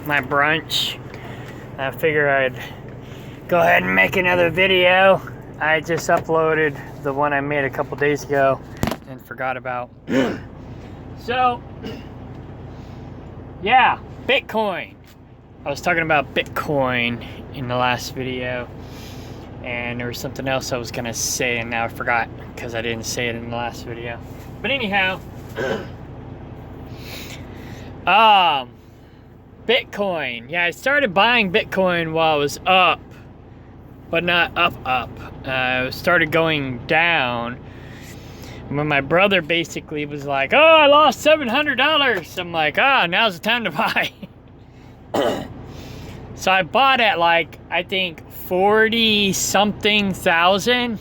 my brunch. I figure I'd go ahead and make another video. I just uploaded the one I made a couple days ago and forgot about. So, yeah, Bitcoin. I was talking about Bitcoin in the last video, and there was something else I was gonna say and now I forgot because I didn't say it in the last video. But anyhow, Bitcoin. Yeah, I started buying Bitcoin while it was up, but not up. It started going down when my brother basically was like, "Oh, I lost $700." I'm like, now's the time to buy. So I bought at like, I think 40 something thousand,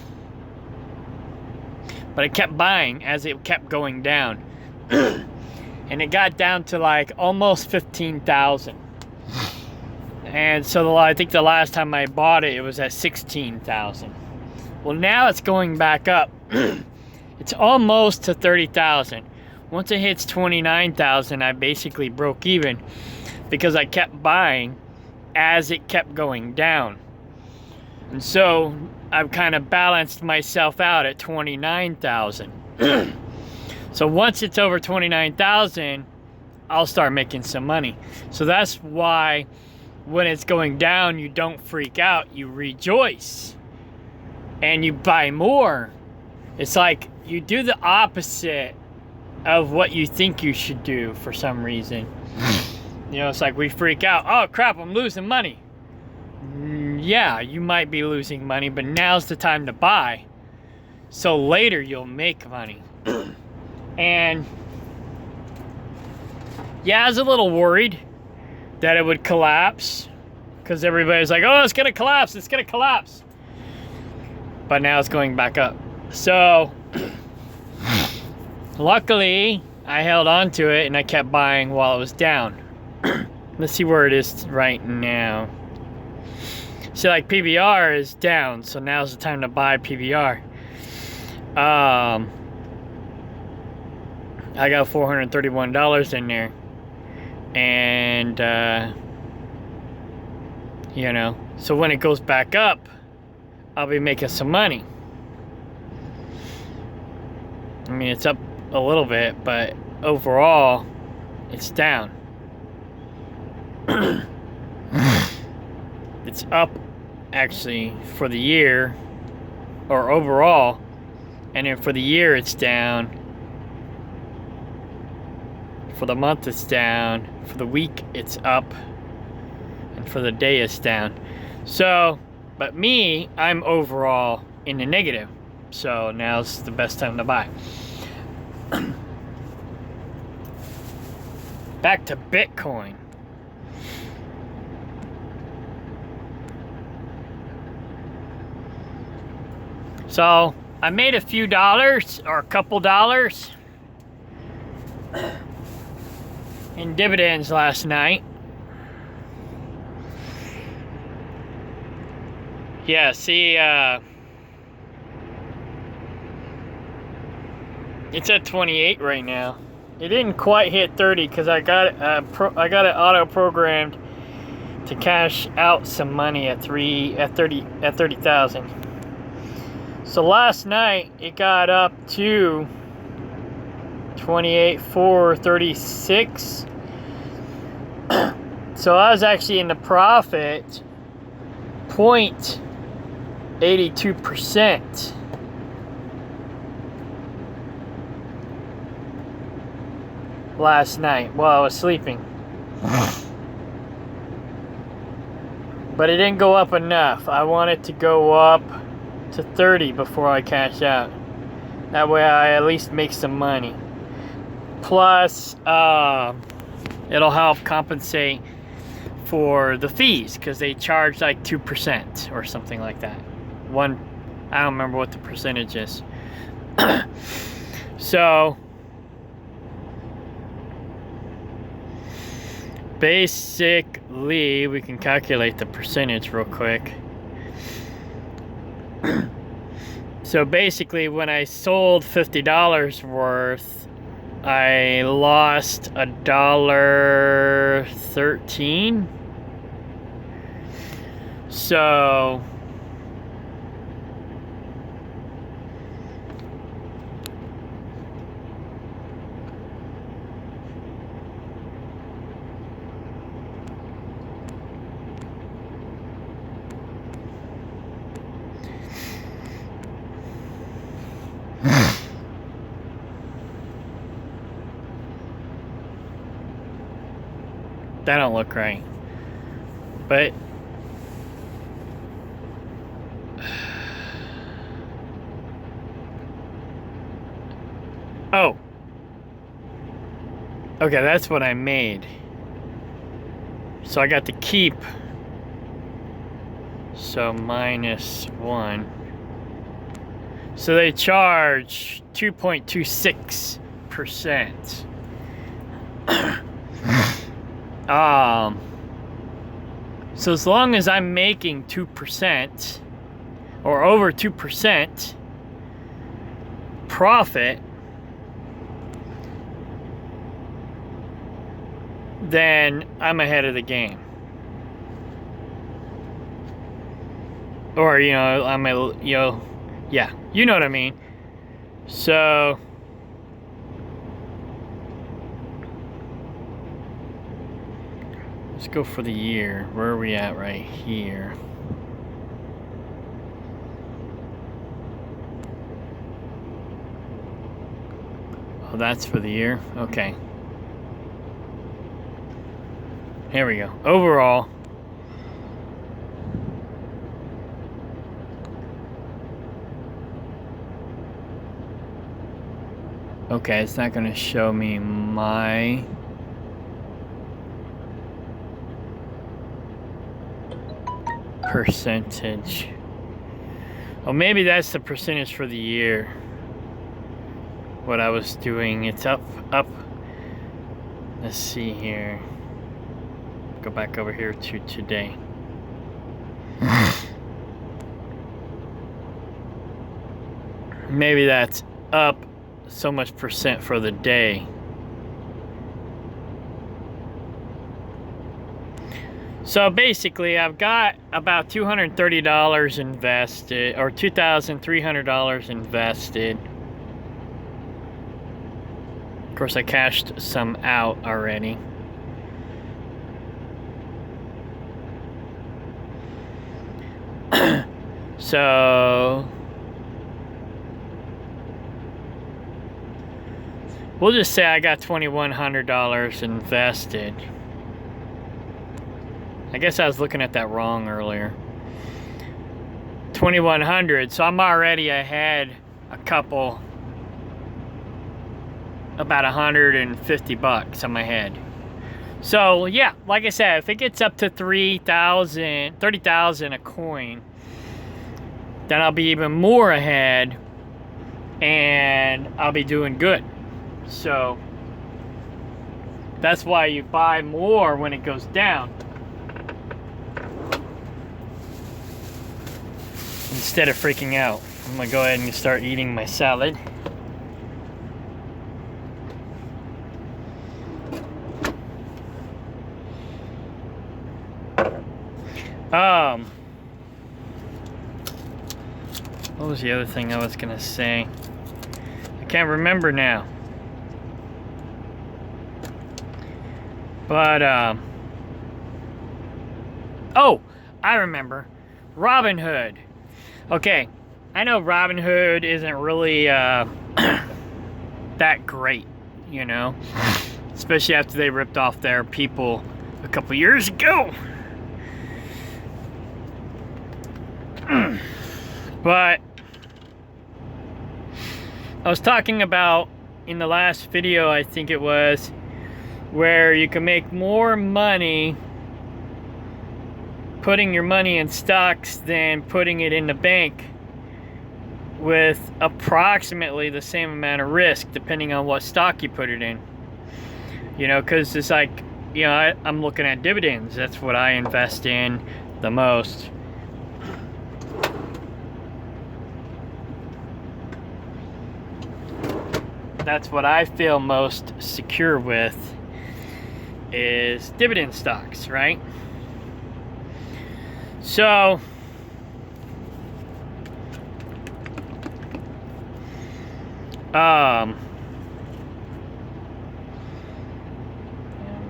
but I kept buying as it kept going down. And it got down to like almost 15,000. And so I think the last time I bought it, it was at 16,000. Well, now it's going back up. It's almost to 30,000. Once it hits 29,000, I basically broke even because I kept buying as it kept going down. And so I've kind of balanced myself out at 29,000. So once it's over 29,000, I'll start making some money. So that's why when it's going down, you don't freak out, you rejoice and you buy more. It's like you do the opposite of what you think you should do for some reason. You know, it's like we freak out. Oh crap, I'm losing money. Yeah, you might be losing money, but now's the time to buy. So later you'll make money. And yeah, I was a little worried that it would collapse because everybody's like, oh, it's gonna collapse, it's gonna collapse. But now it's going back up. So luckily I held on to it and I kept buying while it was down. Let's see where it is right now. See, like PBR is down, so now's the time to buy PBR. I got $431 in there, and you know, so when it goes back up, I'll be making some money. I mean, it's up a little bit, but overall, it's down. It's up actually for the year, or overall, and then for the year it's down. For the month it's down, for the week it's up, and for the day it's down. So, but me, I'm overall in the negative. So now's the best time to buy. Back to Bitcoin. So I made a few dollars, or a couple dollars, in dividends last night. Yeah, see, it's at 28 right now. It didn't quite hit 30 because I got it auto programmed to cash out some money at 30,000. So last night it got up to 28,436. So I was actually in the profit 0.82% last night while I was sleeping. But it didn't go up enough. I want it to go up to 30 before I cash out. That way I at least make some money. Plus, it'll help compensate for the fees because they charge like 2% or something like that. I don't remember what the percentage is. So basically we can calculate the percentage real quick. So basically when I sold $50 worth I lost $1.13. So that don't look right. But oh. Okay, that's what I made. So I got to keep. So -1. So they charge 2.26%. So as long as I'm making 2% or over 2% profit, then I'm ahead of the game. Or, you know, yeah, you know what I mean. So let's go for the year. Where are we at right here? Oh, that's for the year? Okay. Here we go. Overall, okay, it's not going to show me my percentage. Oh, maybe that's the percentage for the year. What I was doing, it's up. Let's see here. Go back over here to today. Maybe that's up so much percent for the day. So basically, I've got about $230 invested, or $2,300 invested. Of course, I cashed some out already. So we'll just say I got $2,100 invested. I guess I was looking at that wrong earlier. 2,100, so I'm already ahead a couple, about 150 bucks on my head. So yeah, like I said, if it gets up to 30,000 a coin, then I'll be even more ahead and I'll be doing good. So that's why you buy more when it goes down, instead of freaking out. I'm gonna go ahead and start eating my salad. What was the other thing I was gonna say? I can't remember now. But, oh, I remember. Robinhood. Okay, I know Robinhood isn't really, that great, you know? Especially after they ripped off their people a couple years ago. But I was talking about in the last video, I think it was, where you can make more money putting your money in stocks than putting it in the bank with approximately the same amount of risk, depending on what stock you put it in. You know, because it's like, you know, I'm looking at dividends. That's what I invest in the most. that's what I feel most secure with, is dividend stocks, right? So I'm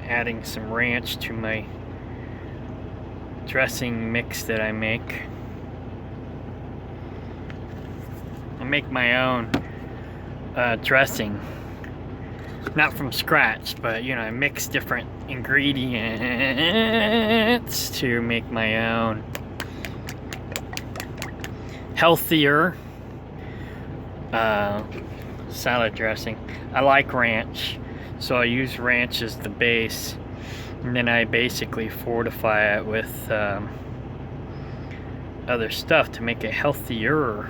adding some ranch to my dressing mix that I make. I make my own dressing, not from scratch, but you know, I mix different ingredients to make my own healthier salad dressing. I like ranch, so I use ranch as the base, and then I basically fortify it with other stuff to make it healthier,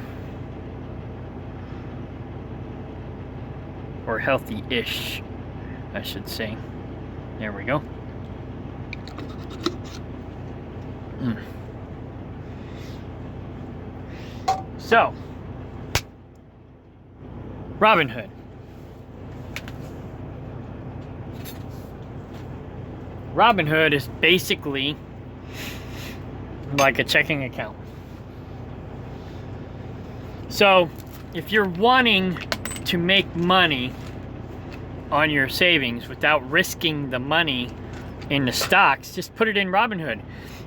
or healthy-ish, I should say. There we go. So, Robinhood. Robinhood is basically like a checking account. So, if you're wanting to make money on your savings without risking the money in the stocks, just put it in Robinhood.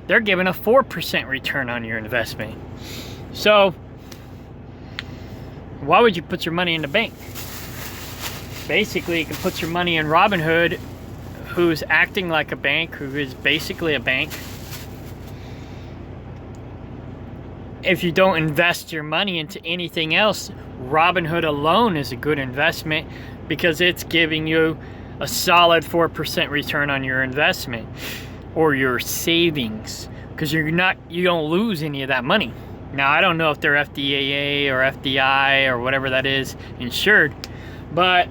They're giving a 4% return on your investment. So, why would you put your money in the bank? Basically, you can put your money in Robinhood, who's acting like a bank, who is basically a bank. If you don't invest your money into anything else, Robinhood alone is a good investment because it's giving you a solid 4% return on your investment or your savings, because you don't lose any of that money. Now, I don't know if they're FDAA or FDI or whatever that is insured, but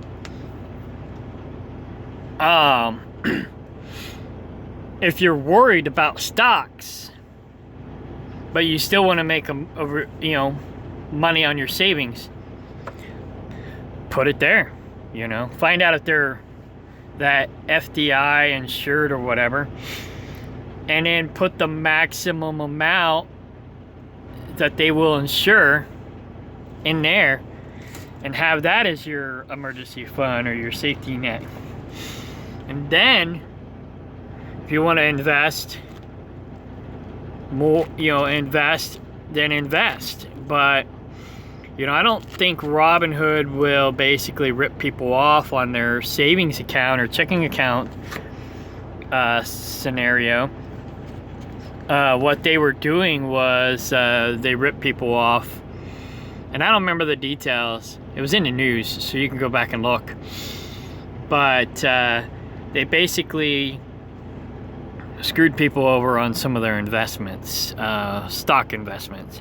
if you're worried about stocks, but you still want to make money on your savings, put it there. Find out if they're that FDI insured or whatever, and then put the maximum amount that they will insure in there, and have that as your emergency fund or your safety net. And then, if you want to invest more, invest. But I don't think Robinhood will basically rip people off on their savings account or checking account scenario. What they were doing was they ripped people off, and I don't remember the details. It was in the news, so you can go back and look. But they basically screwed people over on some of their investments, stock investments.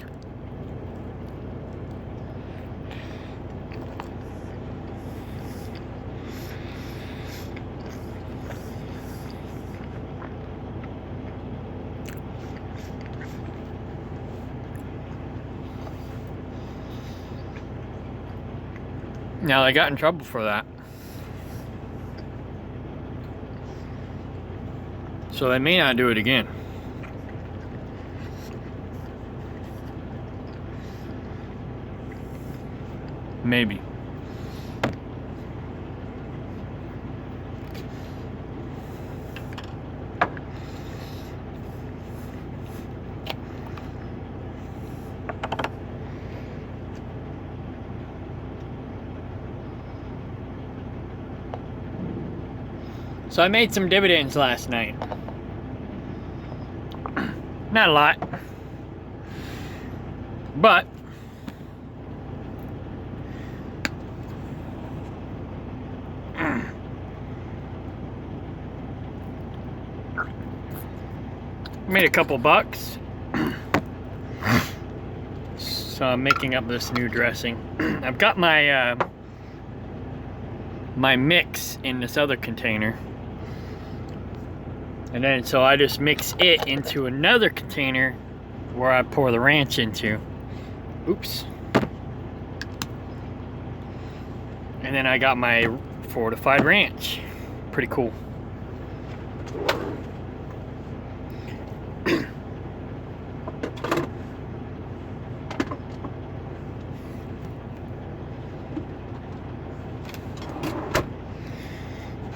Now, they got in trouble for that. So they may not do it again. Maybe. So I made some dividends last night. Not a lot, but made a couple bucks. So I'm making up this new dressing. I've got my my mix in this other container. And then, so I just mix it into another container where I pour the ranch into. Oops. And then I got my fortified ranch. Pretty cool.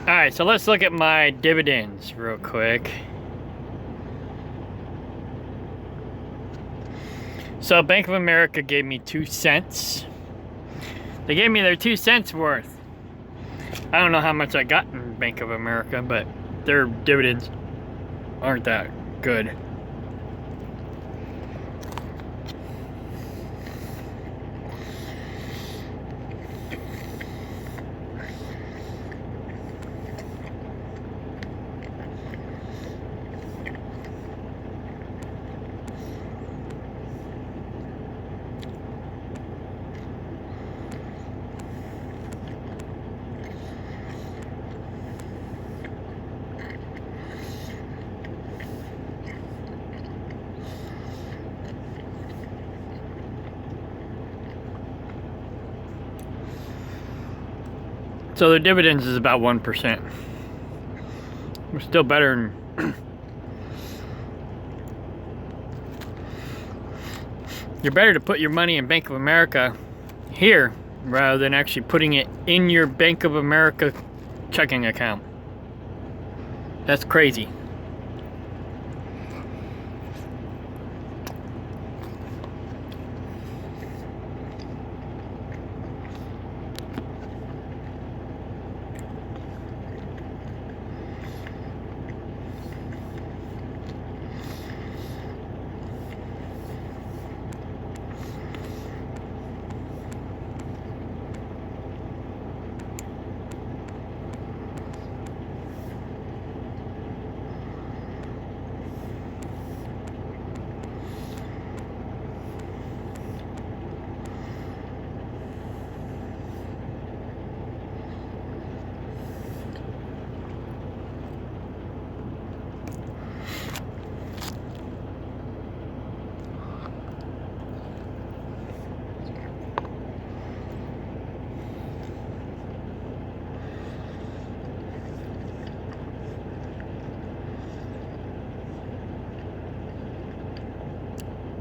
Alright, so let's look at my dividends real quick. So Bank of America gave me 2 cents. They gave me their 2 cents worth. I don't know how much I got in Bank of America, but their dividends aren't that good. So the dividends is about 1%. We're still better than you're better to put your money in Bank of America here rather than actually putting it in your Bank of America checking account. That's crazy.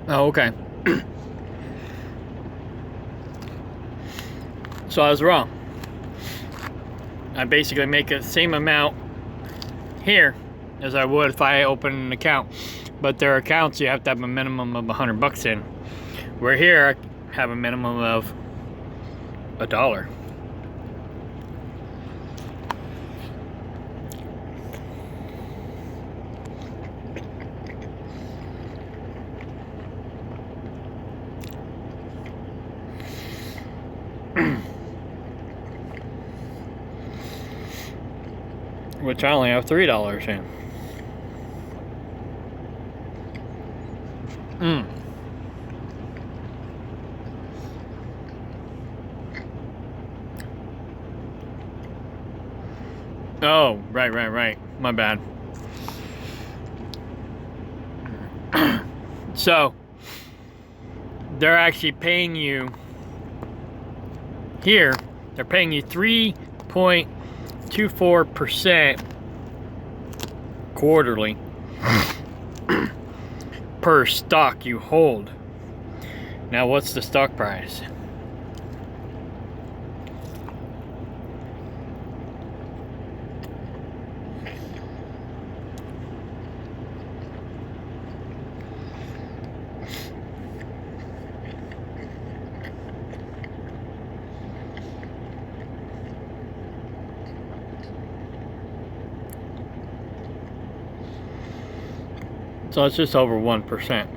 Oh, okay. So I was wrong. I basically make the same amount here as I would if I open an account. But their accounts, you have to have a minimum of $100 in. Where here, I have a minimum of $1. Which I only have $3 in. Oh, right. My bad. So, they're actually paying you here, they're paying you 3.24% quarterly per stock you hold. Now, what's the stock price? So it's just over 1%.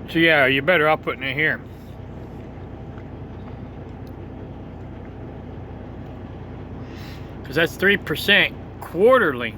So yeah, you're better off putting it here. Because that's 3% quarterly.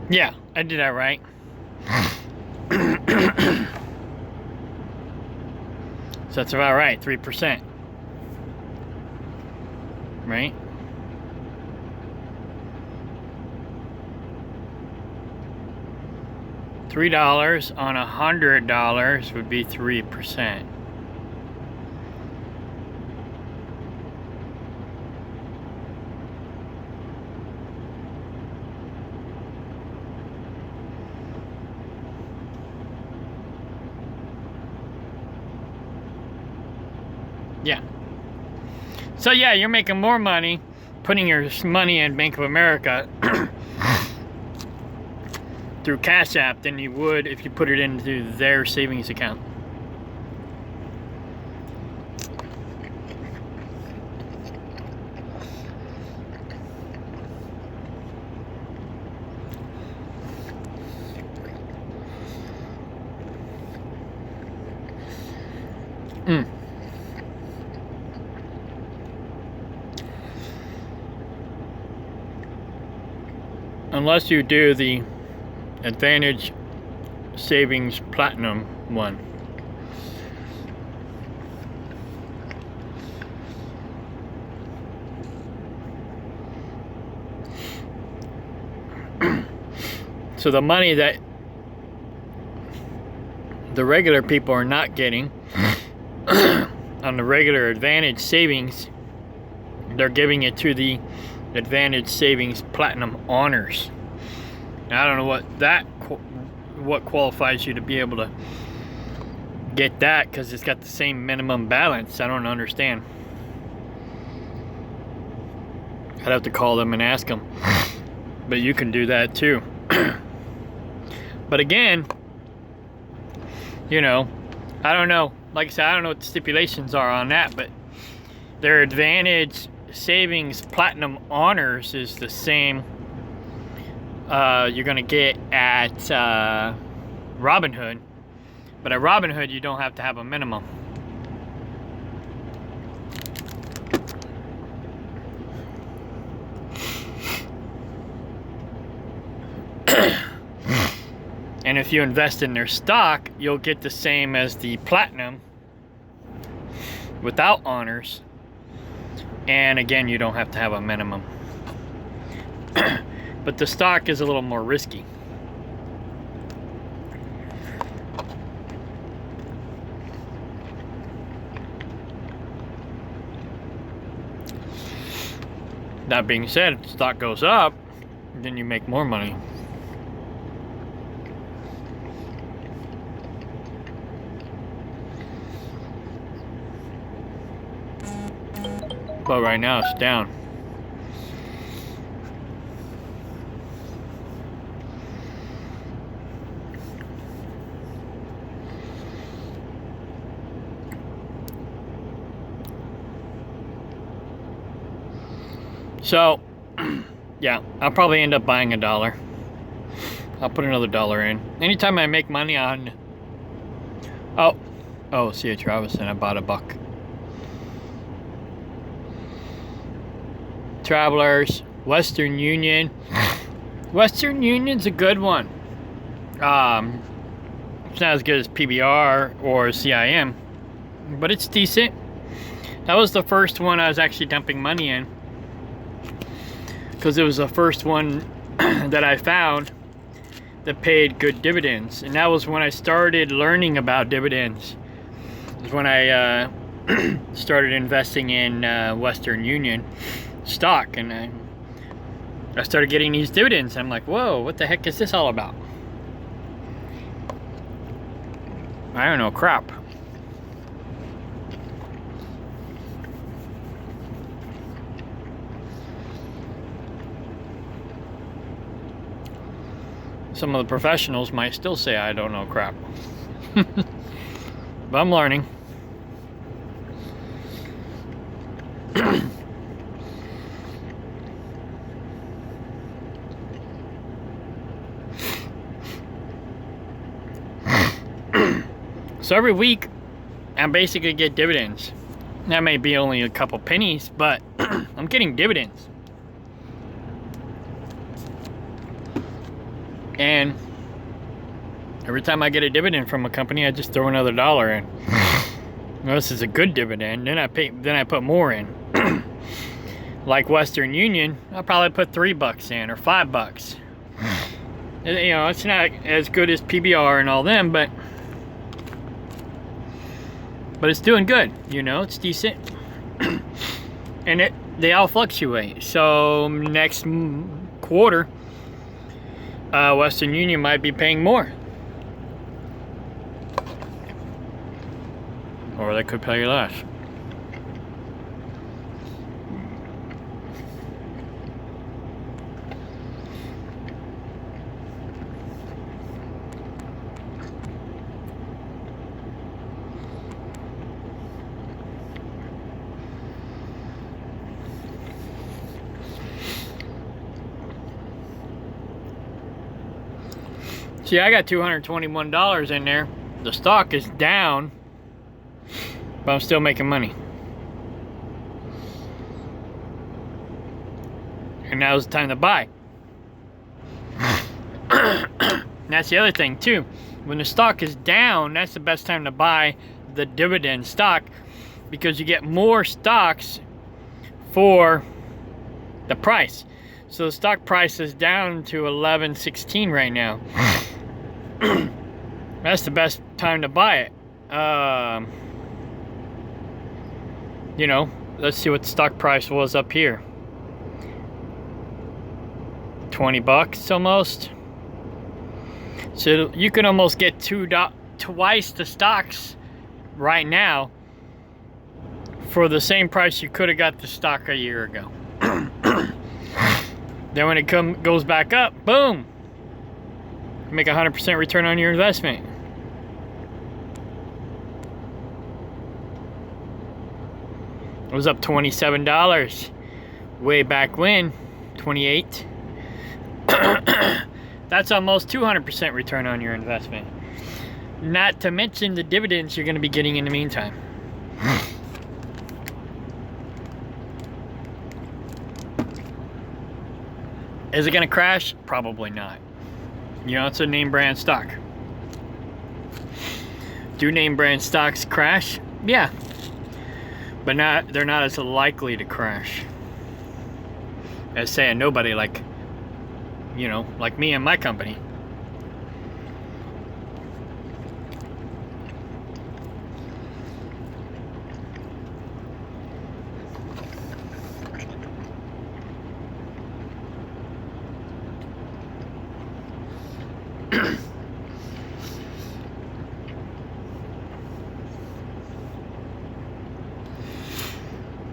Yeah, I did that right. So that's about right, 3%. Right? $3 on $100 would be 3%. Yeah. So yeah, you're making more money putting your money in Bank of America through Cash App than you would if you put it into their savings account. Unless you do the Advantage Savings Platinum one. So the money that the regular people are not getting on the regular Advantage Savings, they're giving it to the Advantage Savings Platinum Honors. Now, I don't know what qualifies you to be able to get that, because it's got the same minimum balance. I don't understand. I'd have to call them and ask them. But you can do that too. But again, you know, I don't know. Like I said, I don't know what the stipulations are on that, but their Advantage Savings Platinum Honors is the same you're gonna get at Robinhood, but at Robinhood you don't have to have a minimum. And if you invest in their stock, you'll get the same as the Platinum without honors. And again, you don't have to have a minimum. But the stock is a little more risky. That being said, if the stock goes up, then you make more money. But right now it's down. So, yeah, I'll probably end up buying $1. I'll put another $1 in. Anytime I make money on... Oh, C.H. Robinson, I bought $1. Travelers, Western Union. Western Union's a good one. It's not as good as PBR or CIM, but it's decent. That was the first one I was actually dumping money in, because it was the first one that I found that paid good dividends. And that was when I started learning about dividends. It was when I started investing in Western Union stock, and I started getting these dividends. I'm like, whoa, what the heck is this all about? I don't know crap. Some of the professionals might still say I don't know crap. But I'm learning. So every week, I basically get dividends. That may be only a couple pennies, but I'm getting dividends. And every time I get a dividend from a company, I just throw another dollar in. Well, this is a good dividend. Then I put more in. Like Western Union, I'll probably put $3 in or $5. You know, it's not as good as PBR and all them, but it's doing good. You know, it's decent. And they all fluctuate. So next quarter, Western Union might be paying more, or they could pay less. See, I got $221 in there. The stock is down, but I'm still making money. And now's the time to buy. And that's the other thing too. When the stock is down, that's the best time to buy the dividend stock, because you get more stocks for the price. So the stock price is down to $11.16 right now. That's the best time to buy it. You know, let's see what the stock price was up here. $20 almost. So you can almost get twice the stocks right now for the same price you could have got the stock a year ago. Then when it goes back up, boom, make 100% return on your investment. It was up $27 way back when, 28. That's almost 200% return on your investment. Not to mention the dividends you're going to be getting in the meantime. Is it going to crash? Probably not. You know, it's a name brand stock. Do name brand stocks crash? Yeah. But they're not as likely to crash as, say, a nobody like, you know, like me and my company.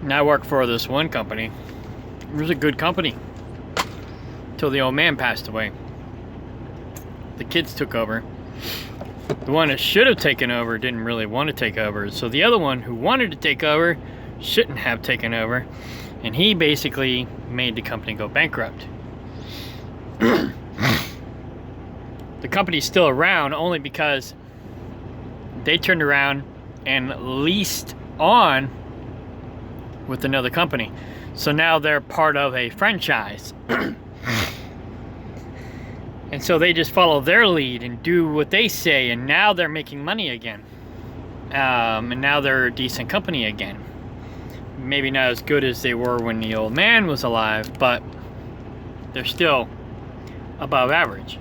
And I worked for this one company. It was a good company until the old man passed away. The kids took over. The one that should have taken over didn't really want to take over, so the other one who wanted to take over shouldn't have taken over, and he basically made the company go bankrupt. The company's still around only because they turned around and leased on with another company. So now they're part of a franchise. And so they just follow their lead and do what they say, and now they're making money again. And now they're a decent company again. Maybe not as good as they were when the old man was alive, but they're still above average.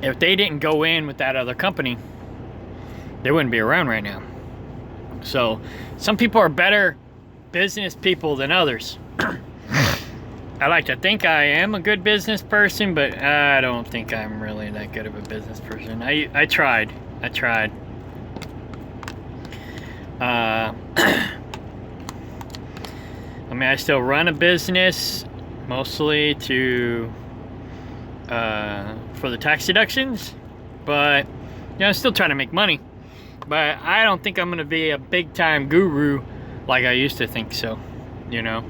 If they didn't go in with that other company, they wouldn't be around right now. So some people are better business people than others. I like to think I am a good business person, but I don't think I'm really that good of a business person. I tried. I mean, I still run a business, mostly for the tax deductions, but you know, I'm still trying to make money. But I don't think I'm gonna be a big time guru like I used to think so, you know.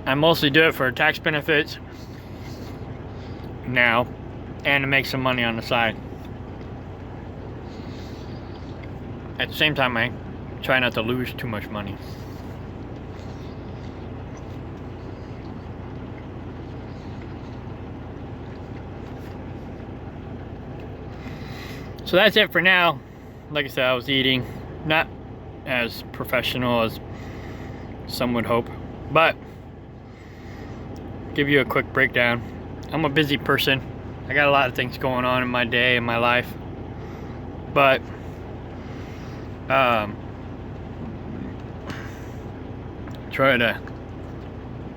I mostly do it for tax benefits now, and to make some money on the side. At the same time, I try not to lose too much money. So that's it for now. Like I said, I was eating, not as professional as some would hope, but give you a quick breakdown. I'm a busy person. I got a lot of things going on in my day, in my life, but try to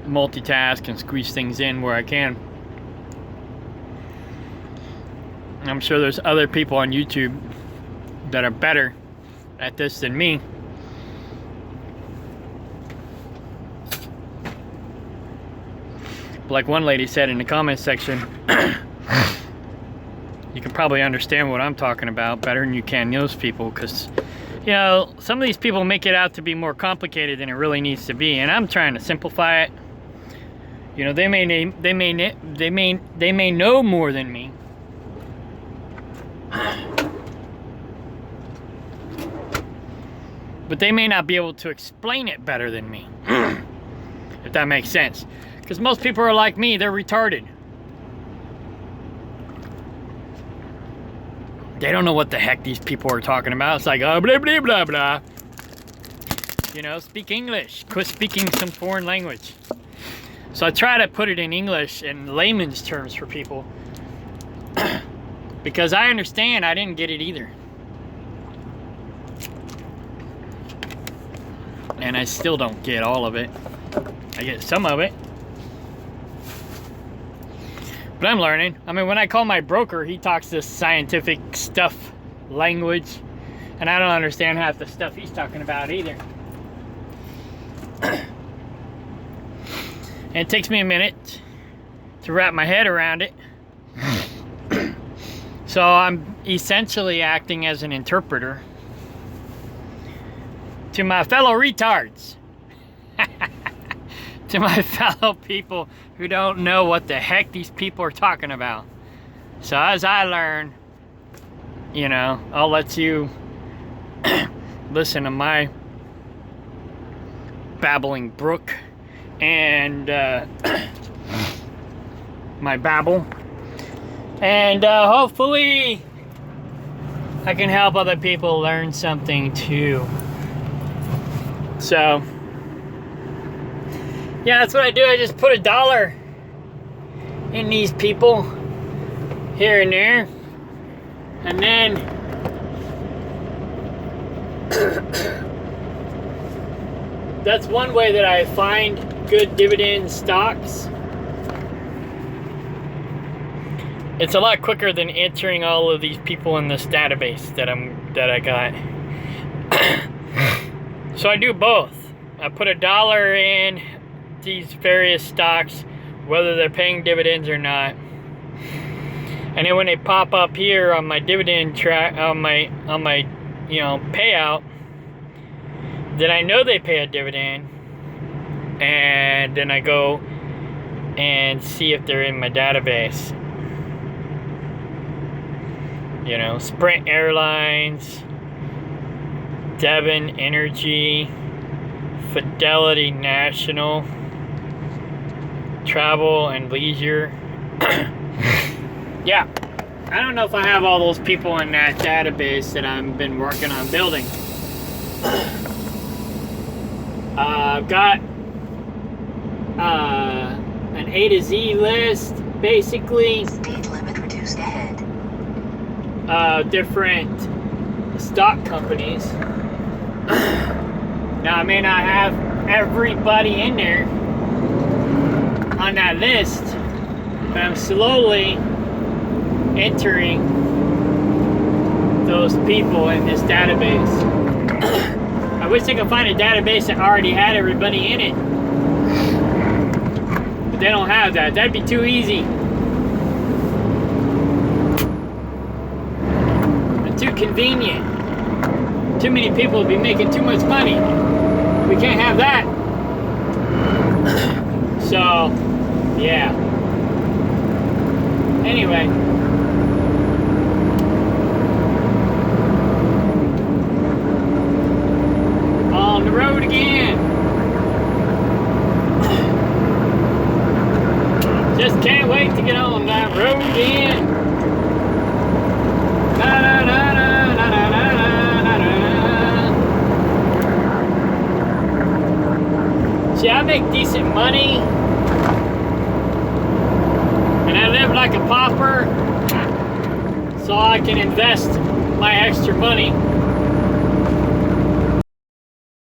multitask and squeeze things in where I can. I'm sure there's other people on YouTube that are better at this than me. Like one lady said in the comments section, you can probably understand what I'm talking about better than you can those people, because you know, some of these people make it out to be more complicated than it really needs to be, and I'm trying to simplify it. You know, they may know more than me, but they may not be able to explain it better than me. If that makes sense. Because most people are like me, they're retarded. They don't know what the heck these people are talking about. It's like, oh, blah, blah, blah, blah. You know, speak English. Quit speaking some foreign language. So I try to put it in English in layman's terms for people. Because I understand, I didn't get it either. And I still don't get all of it. I get some of it. But I'm learning. I mean, when I call my broker, he talks this scientific stuff language, and I don't understand half the stuff he's talking about either. And it takes me a minute to wrap my head around it. So I'm essentially acting as an interpreter to my fellow retards. To my fellow people who don't know what the heck these people are talking about. So as I learn, you know, I'll let you listen to my babbling brook and my babble. And hopefully I can help other people learn something too. So yeah, that's what I do. I just put $1 in these people here and there. And then that's one way that I find good dividend stocks. It's a lot quicker than entering all of these people in this database that I got. So I do both. I put $1 in these various stocks, whether they're paying dividends or not, and then when they pop up here on my dividend track, on my you know, payout, then I know they pay a dividend, and then I go and see if they're in my database. You know, Sprint Airlines, Devon Energy, Fidelity National, Travel and Leisure. Yeah, I don't know if I have all those people in that database that I've been working on building. I've got an A to Z list, basically. Speed limit reduced ahead. Different stock companies. Now, I may not have everybody in there on that list, but I'm slowly entering those people in this database. I wish I could find a database that already had everybody in it, but they don't have that. That'd be too easy and too convenient. Too many people would be making too much money. We can't have that. So, yeah. Anyway. Just can't wait to get on that road again. Na, na, na, na, na, na, na, na, na. See, I make decent money, and I live like a pauper, so I can invest my extra money